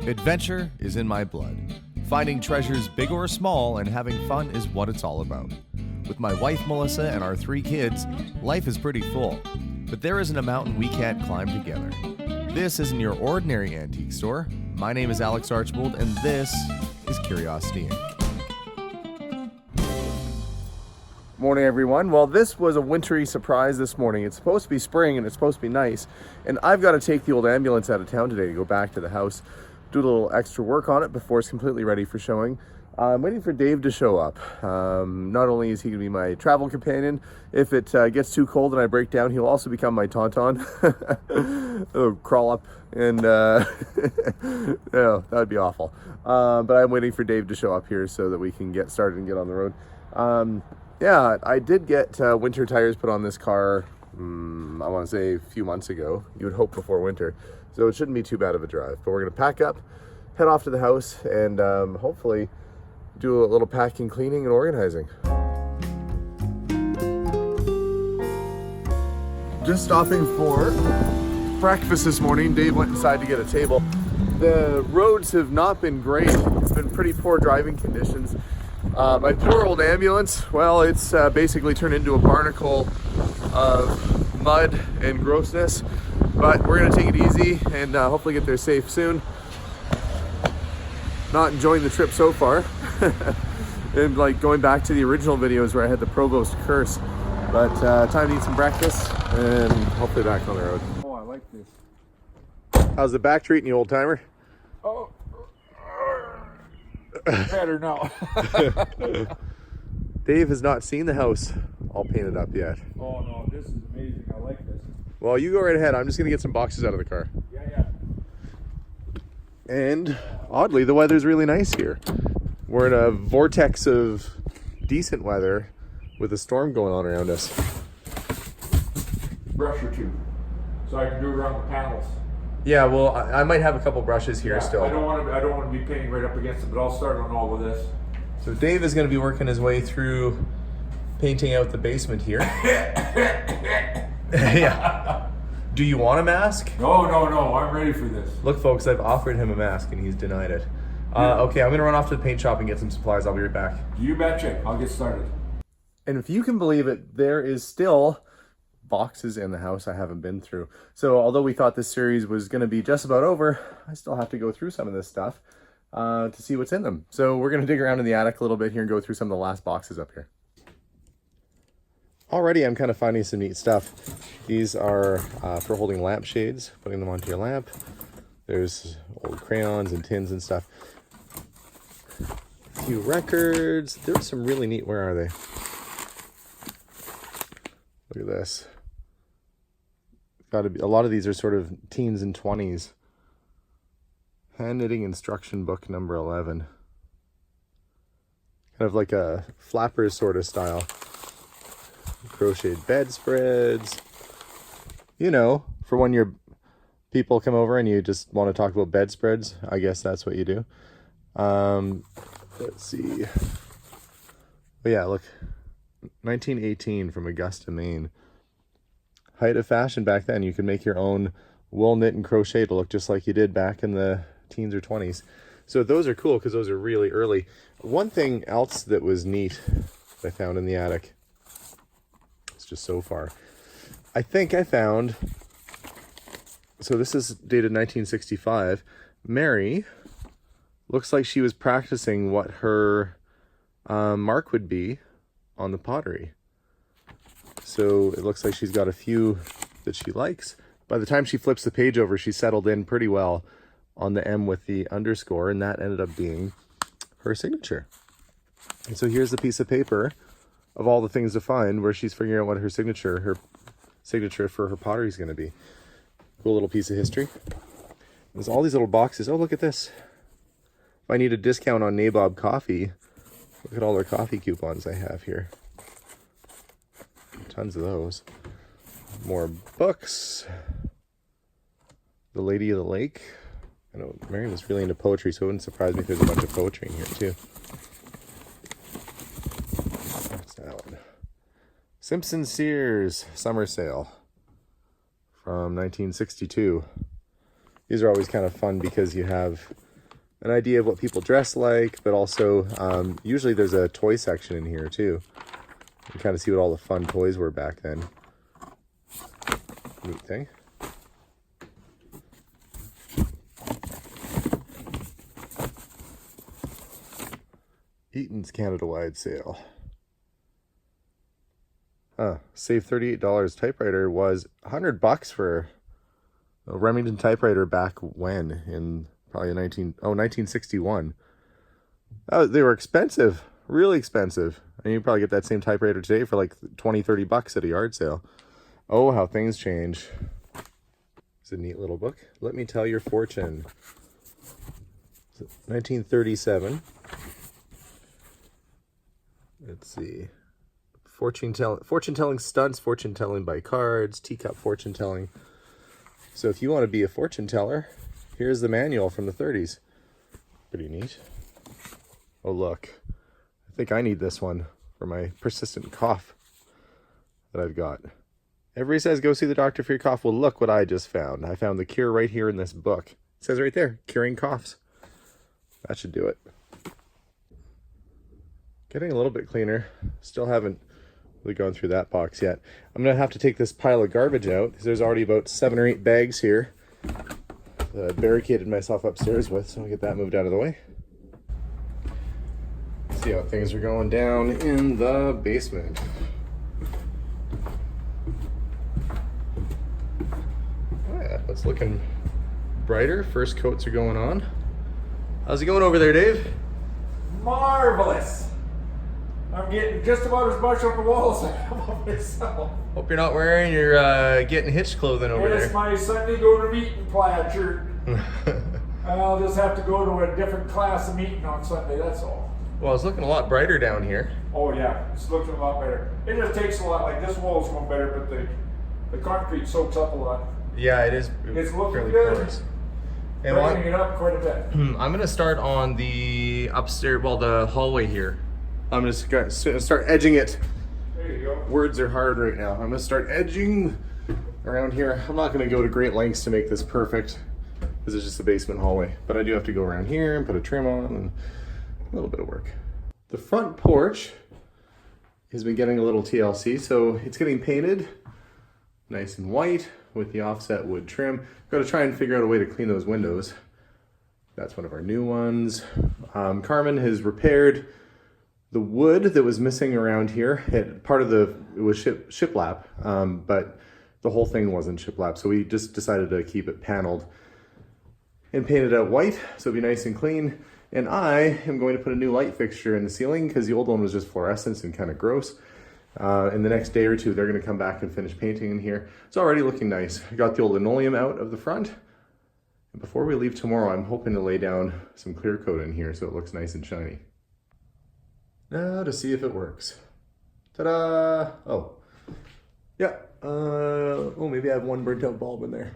Adventure is in my blood. Finding treasures big or small and having fun is what it's all about. With my wife Melissa and our 3 kids, life is pretty full. But there isn't a mountain we can't climb together. This isn't your ordinary antique store. My name is Alex Archbold and this is Curiosity Inc. Morning everyone. Well, this was a wintry surprise this morning. It's supposed to be spring and it's supposed to be nice. And I've got to take the old ambulance out of town today to go back to the house, do a little extra work on it before it's completely ready for showing. I'm waiting for Dave to show up. Not only is he going to be my travel companion, if it gets too cold and I break down, he'll also become my tauntaun. He'll crawl up and no, that would be awful. But I'm waiting for Dave to show up here so that we can get started and get on the road. Yeah, I did get winter tires put on this car, I want to say a few months ago. You would hope before winter. So it shouldn't be too bad of a drive. But we're going to pack up, head off to the house, and hopefully do a little packing, cleaning, and organizing. Just stopping for breakfast this morning. Dave went inside to get a table. The roads have not been great. It's been pretty poor driving conditions. My poor old ambulance, well, it's basically turned into a barnacle of mud and grossness, but we're gonna take it easy and hopefully get there safe soon. Not enjoying the trip so far. And like going back to the original videos where I had the Provost curse, but time to eat some breakfast and hopefully back on the road. Oh, I like this. How's the back treating you, old timer? Oh, better now. Dave has not seen the house all painted up yet. Oh no, this is amazing. I like this. Well, you go right ahead. I'm just gonna get some boxes out of the car. Yeah. And oddly, the weather's really nice here. We're in a vortex of decent weather with a storm going on around us. Brush or two, so I can do around the panels. Yeah, well, I might have a couple brushes here still. I don't want to be painting right up against it, but I'll start on all of this. So Dave is going to be working his way through painting out the basement here. Yeah. Do you want a mask? No, I'm ready for this. Look, folks, I've offered him a mask and he's denied it. Okay, I'm going to run off to the paint shop and get some supplies. I'll be right back. You betcha. I'll get started. And if you can believe it, there is still boxes in the house I haven't been through. So although we thought this series was going to be just about over, I still have to go through some of this stuff to see what's in them. So we're going to dig around in the attic a little bit here and go through some of the last boxes up here. Already I'm kind of finding some neat stuff. These are for holding lampshades, putting them onto your lamp. There's old crayons and tins and stuff. A few records. There's some really neat, where are they? Look at this. Gotta be, a lot of these are sort of teens and 20s. Hand knitting instruction book number 11. Kind of like a flapper sort of style. Crocheted bedspreads. You know, for when your people come over and you just want to talk about bedspreads, I guess that's what you do. Let's see. Oh yeah, look. 1918 from Augusta, Maine. Height of fashion back then. You could make your own wool knit and crochet to look just like you did back in the teens or 20s. So those are cool because those are really early. One thing else that was neat that I found in the attic. It's just so far. I think I found, so this is dated 1965. Mary looks like she was practicing what her mark would be on the pottery. So it looks like she's got a few that she likes. By the time she flips the page over, she settled in pretty well on the M with the underscore, and that ended up being her signature. And so here's the piece of paper of all the things to find where she's figuring out what her signature for her pottery is going to be. Cool little piece of history. There's all these little boxes. Oh, look at this. If I need a discount on Nabob coffee, look at all their coffee coupons I have here. Tons of those. More books. The Lady of the Lake. I know Mary was really into poetry, so it wouldn't surprise me if there's a bunch of poetry in here too. What's that one? Simpson Sears Summer Sale from 1962. These are always kind of fun because you have an idea of what people dress like, but also usually there's a toy section in here too. You kind of see what all the fun toys were back then. Neat thing. Eaton's Canada-wide sale. Save $38. Typewriter was $100 for a Remington typewriter back when, in probably 1961. They were expensive, really expensive. And you probably get that same typewriter today for like $20-30 at a yard sale. Oh, how things change. It's a neat little book. Let Me Tell Your Fortune. 1937. Let's see. Fortune telling stunts, fortune telling by cards, teacup fortune telling. So if you want to be a fortune teller, here's the manual from the 30s. Pretty neat. Oh, look. I think I need this one for my persistent cough that I've got. Everybody says go see the doctor for your cough. Well, look what I just found. I found the cure right here in this book. It says right there, curing coughs. That should do it. Getting a little bit cleaner. Still haven't really gone through that box yet. I'm going to have to take this pile of garbage out because there's already about 7 or 8 bags here that I barricaded myself upstairs with, so I'll get that moved out of the way. See how things are going down in the basement. Oh yeah, it's looking brighter. First coats are going on. How's it going over there, Dave? Marvelous. I'm getting just about as much on the walls as I am on myself. Hope you're not wearing your getting hitched clothing over It's there. my Sunday go to meeting plaid shirt. I'll just have to go to a different class of meeting on Sunday, that's all. Well, it's looking a lot brighter down here. Oh yeah, it's looking a lot better. It just takes a lot, like this wall's going better, but the concrete soaks up a lot. Yeah, it is. It's looking fairly good. porous. And Brightening it up quite a bit. I'm going to start on the upstairs, well, the hallway here. I'm just going to start edging it. There you go. Words are hard right now. I'm going to start edging around here. I'm not going to go to great lengths to make this perfect because it's just a basement hallway. But I do have to go around here and put a trim on and a little bit of work. The front porch has been getting a little TLC, so it's getting painted nice and white with the offset wood trim. Got to try and figure out a way to clean those windows. That's one of our new ones. Carmen has repaired the wood that was missing around here. It was shiplap, but the whole thing wasn't shiplap, so we just decided to keep it paneled and paint it out white, so it'll be nice and clean. And I am going to put a new light fixture in the ceiling because the old one was just fluorescence and kind of gross. In the next day or two, they're going to come back and finish painting in here. It's already looking nice. I got the old linoleum out of the front. And before we leave tomorrow, I'm hoping to lay down some clear coat in here so it looks nice and shiny. Now to see if it works. Ta-da! Oh. Yeah. Maybe I have one burnt out bulb in there.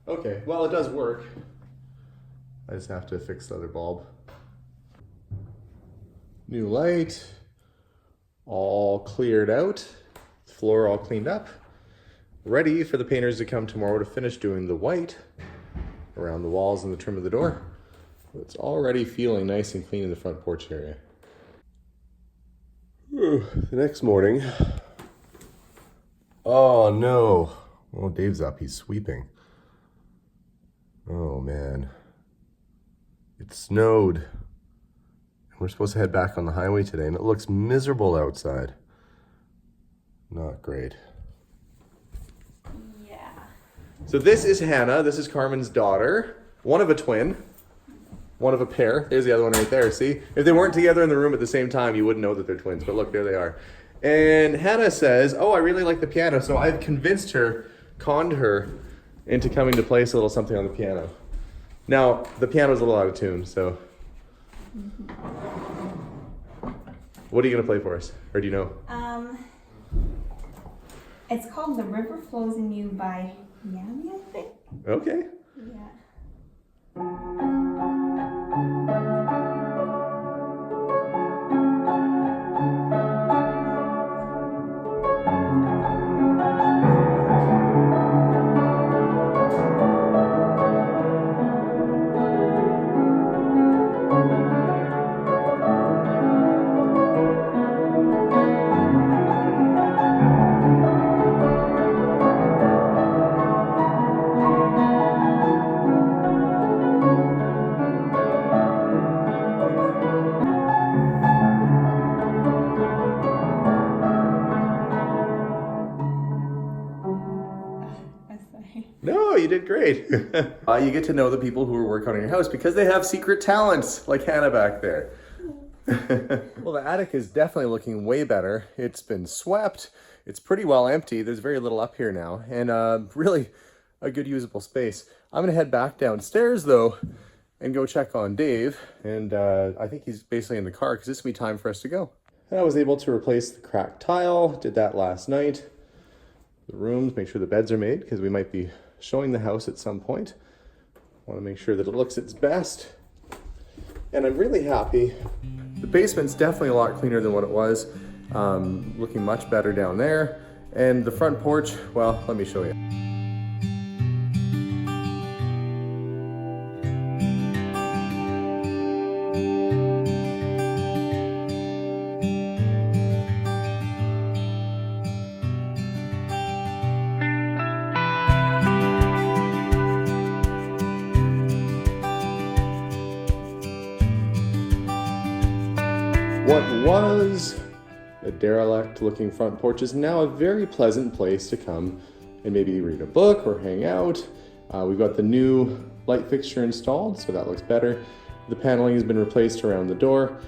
Okay, well, it does work. I just have to fix the other bulb. New light. All cleared out. Floor all cleaned up. Ready for the painters to come tomorrow to finish doing the white around the walls and the trim of the door. It's already feeling nice and clean in the front porch area. The next morning. Oh no. Oh, Dave's up. He's sweeping. Oh man. It snowed. We're supposed to head back on the highway today, and it looks miserable outside. Not great. Yeah. So this is Hannah. This is Carmen's daughter. One of a twin. One of a pair. There's the other one right there. See? If they weren't together in the room at the same time, you wouldn't know that they're twins. But look, there they are. And Hannah says, oh, I really like the piano. So I've conned her into coming to play us a little something on the piano. Now, the piano's a little out of tune, so... What are you going to play for us? Or do you know? It's called The River Flows in You by Yami, I think. Okay. Yeah. did great. You get to know the people who are working on your house because they have secret talents, like Hannah back there. Well, the attic is definitely looking way better. It's been swept. It's pretty well empty. There's very little up here now, and really a good usable space. I'm gonna head back downstairs though and go check on Dave, and I think he's basically in the car because it's gonna be time for us to go. And I was able to replace the cracked tile, did that last night. The rooms, make sure the beds are made because we might be showing the house at some point. Want to make sure that it looks its best. And I'm really happy. The basement's definitely a lot cleaner than what it was. Looking much better down there. And the front porch, well, let me show you. What was a derelict looking front porch is now a very pleasant place to come and maybe read a book or hang out. We've got the new light fixture installed, so that looks better. The paneling has been replaced around the door.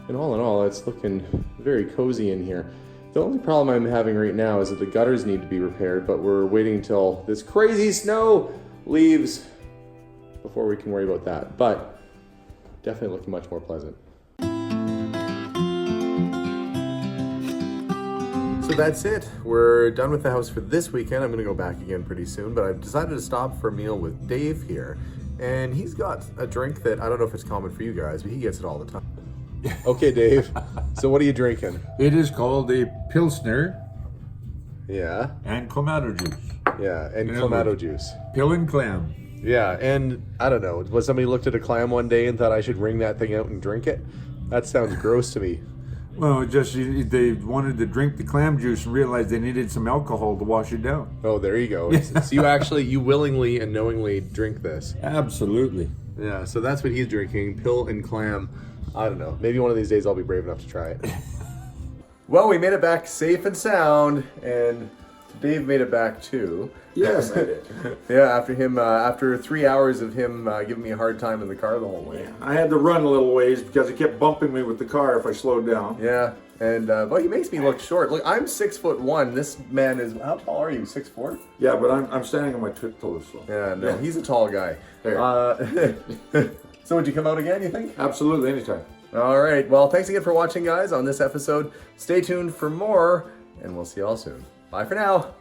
And all in all, it's looking very cozy in here. The only problem I'm having right now is that the gutters need to be repaired, but we're waiting until this crazy snow leaves before we can worry about that. But definitely looking much more pleasant. So that's it. We're done with the house for this weekend. I'm gonna go back again pretty soon, but I've decided to stop for a meal with Dave here. And he's got a drink that I don't know if it's common for you guys, but he gets it all the time. Okay, Dave. So what are you drinking? It is called a Pilsner Yeah. and Clamato juice. Yeah, and In other Clamato words, juice. Pill and clam. Yeah, and I don't know, was somebody looked at a clam one day and thought I should wring that thing out and drink it? That sounds gross to me. Well, just they wanted to drink the clam juice and realized they needed some alcohol to wash it down. Oh, there you go. So you willingly and knowingly drink this. Absolutely. Yeah, so that's what he's drinking, pill and clam. I don't know. Maybe one of these days I'll be brave enough to try it. Well, we made it back safe and sound, and Dave made it back too. Yes, I did. Yeah, after 3 hours of him giving me a hard time in the car the whole way. I had to run a little ways because he kept bumping me with the car if I slowed down. Yeah, and well, he makes me look short. Look, I'm 6'1". This man is, how tall are you? 6'4"? Yeah, but I'm standing on my toes. So. Yeah, no, he's a tall guy. There. So would you come out again, you think? Absolutely, anytime. All right, well, thanks again for watching, guys, on this episode. Stay tuned for more, and we'll see y'all soon. Bye for now.